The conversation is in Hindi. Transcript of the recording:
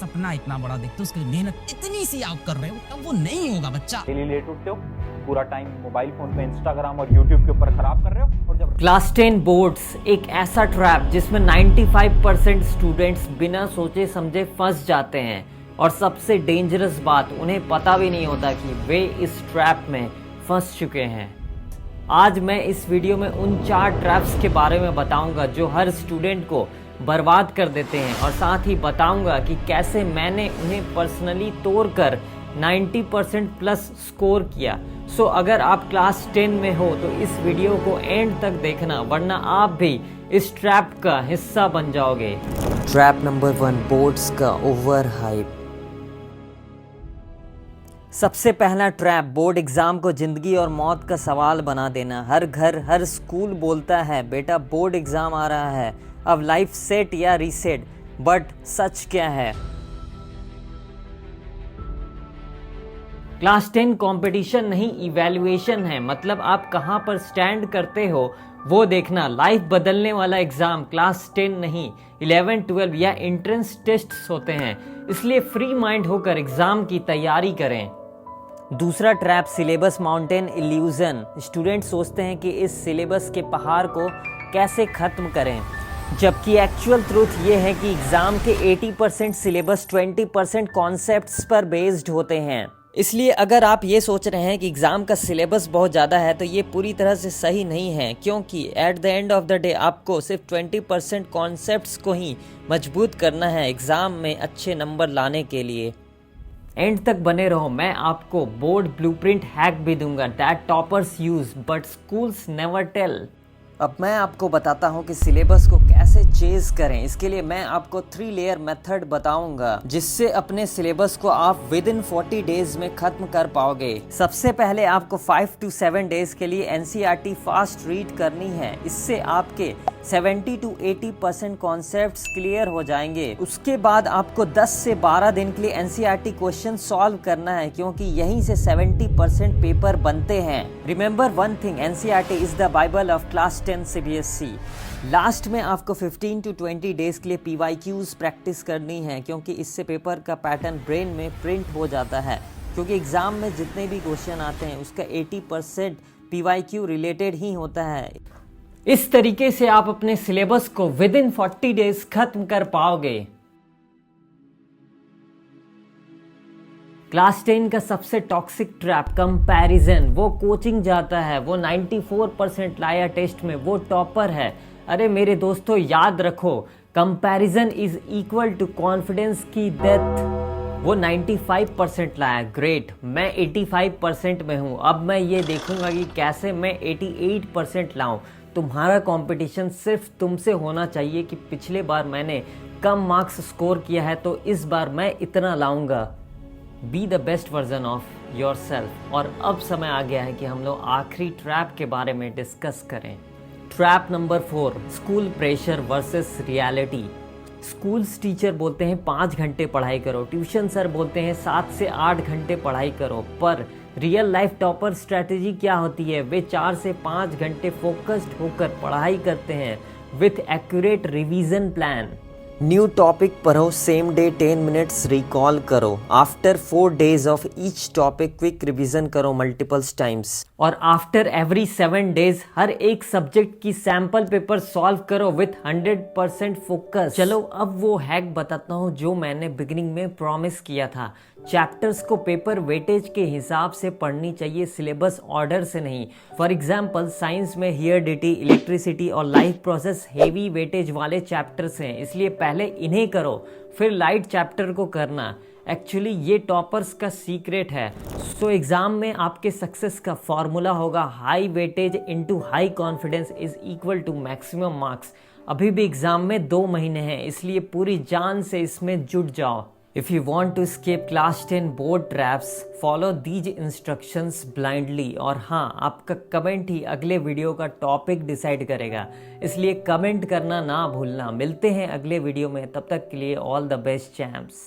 सपना इतना बड़ा देखते हो, उसके लिए मेहनत इतनी सी आप कर रहे हो, तब वो नहीं होगा बच्चा। डेली लेट उठते हो, पूरा टाइम मोबाइल फोन पे इंस्टाग्राम और यूट्यूब के ऊपर खराब कर रहे हो, और जब क्लास 10 बोर्ड्स एक ऐसा ट्रैप जिसमें 95% स्टूडेंट्स बिना सोचे समझे फंस जाते हैं, और सबसे डेंजरस बात उन्हें पता भी नहीं होता कि वे इस ट्रैप में फंस चुके हैं। आज मैं इस वीडियो में उन 4 ट्रैप्स के बारे में बताऊंगा जो हर स्टूडेंट को बर्बाद कर देते हैं, और साथ ही बताऊंगा कि कैसे मैंने उन्हें पर्सनली तोड़कर 90% प्लस स्कोर किया। सो अगर आप क्लास 10 में हो तो इस वीडियो को एंड तक देखना, वरना आप भी इस ट्रैप का हिस्सा बन जाओगे। ट्रैप नंबर 1, बोर्ड्स का ओवर हाइप। सबसे पहला ट्रैप, बोर्ड एग्जाम को जिंदगी और मौत का सवाल बना देना। हर घर हर स्कूल बोलता है बेटा बोर्ड एग्जाम आ रहा है, अब लाइफ सेट या रीसेट। बट सच क्या है? क्लास 10 कंपटीशन नहीं, इवैल्यूएशन है। मतलब आप कहां पर स्टैंड करते हो वो देखना। लाइफ बदलने वाला एग्जाम क्लास 10 नहीं, 11, 12 या एंट्रेंस टेस्ट्स होते हैं। इसलिए फ्री माइंड होकर एग्जाम की तैयारी करें। दूसरा trap, syllabus mountain illusion. Student सोचते हैं कि इस सिलेबस के पहाड़ को कैसे खत्म करें, जबकि एक्चुअल ट्रूथ ये है कि एग्जाम के 80% सिलेबस 20% कॉन्सेप्ट्स पर बेस्ड होते हैं। इसलिए अगर आप ये सोच रहे हैं कि एग्जाम का सिलेबस बहुत ज़्यादा है तो ये पूरी तरह से सही नहीं है, क्योंकि at the end of the day आपको सिर्फ 20% कॉन्सेप्ट्स को ही मजबूत करना है एग्जाम में अच्छे नंबर लाने के लिए। एंड तक बने रहो, मैं आपको बोर्ड ब्लूप्रिंट हैक भी दूंगा that toppers use but schools never tell. अब मैं आपको बताता हूँ कि सिलेबस को कैसे चेज करें। इसके लिए मैं आपको 3 लेयर मेथड बताऊंगा, जिससे अपने सिलेबस को आप विद इन 40 डेज में खत्म कर पाओगे। सबसे पहले आपको 5 to 7 डेज के लिए एनसीईआरटी फास्ट रीड करनी है। इससे आपके 70 to 80% कॉन्सेप्ट्स क्लियर हो जाएंगे। उसके बाद आपको 10 से 12 दिन के लिए एनसीईआरटी क्वेश्चन सॉल्व करना है, क्योंकि यहीं से 70% पेपर बनते हैं। Remember one thing, NCERT is the Bible of class 10 CBSE. Last में आपको 15 to 20 डेज के लिए पीवाईक्यूज प्रैक्टिस करनी है, क्योंकि इससे पेपर का पैटर्न ब्रेन में प्रिंट हो जाता है। क्योंकि एग्जाम में जितने भी क्वेश्चन आते हैं उसका 80% पीवाईक्यू रिलेटेड ही होता है। इस तरीके से आप अपने सिलेबस को विद इन 40 डेज खत्म कर पाओगे। क्लास 10 का सबसे टॉक्सिक ट्रैप, कंपैरिजन। वो कोचिंग जाता है, वो 94% लाया टेस्ट में, वो टॉपर है। अरे मेरे दोस्तों याद रखो, comparison is equal to confidence की डेथ। वो 95% लाया, ग्रेट, मैं 85% में हूं। अब मैं ये देखूंगा कि कैसे मैं 88% लाऊं। तुम्हारा कंपटीशन सिर्फ तुमसे होना चाहिए कि पिछले बार मैंने कम मार्क्स स्कोर किया है तो इस बार मैं इतना लाऊंगा। Be the best version of your self. और अब समय आ गया है कि हम लोग आखिरी ट्रैप के बारे में डिस्कस करें। Trap number 4, school pressure versus reality. Schools teacher बोलते हैं 5 घंटे पढ़ाई करो, ट्यूशन सर बोलते हैं 7 से 8 घंटे पढ़ाई करो, पर रियल लाइफ टॉपर स्ट्रैटेजी क्या होती है? वे 4 से 5 घंटे फोकस्ड होकर पढ़ाई करते हैं with accurate revision plan. New topic पढ़ो, सेम डे 10 मिनट्स रिकॉल करो। After 4 days of each topic quick revision करो मल्टीपल्स टाइम्स। और आफ्टर एवरी 7 डेज हर एक सब्जेक्ट की सैंपल पेपर सॉल्व करो विथ 100% फोकस। चलो अब वो हैक बताता हूँ जो मैंने बिगिनिंग में प्रॉमिस किया था। चैप्टर्स को पेपर वेटेज के हिसाब से पढ़नी चाहिए, सिलेबस ऑर्डर से नहीं। फॉर एग्जाम्पल साइंस में हियरडिटी, इलेक्ट्रिसिटी और लाइफ प्रोसेस हेवी वेटेज वाले चैप्टर्स हैं, इसलिए पहले इन्हें करो फिर लाइट चैप्टर को करना। एक्चुअली ये टॉपर्स का सीक्रेट है। सो एग्जाम में आपके सक्सेस का फॉर्मूला होगा high weightage into high confidence is equal to maximum marks. अभी भी एग्जाम में 2 महीने हैं, इसलिए पूरी जान से इसमें जुट जाओ। If you want to escape class 10 board traps, follow these instructions blindly। और हाँ, आपका कमेंट ही अगले वीडियो का टॉपिक डिसाइड करेगा, इसलिए कमेंट करना ना भूलना। मिलते हैं अगले वीडियो में, तब तक के लिए ऑल द बेस्ट चैम्प्स।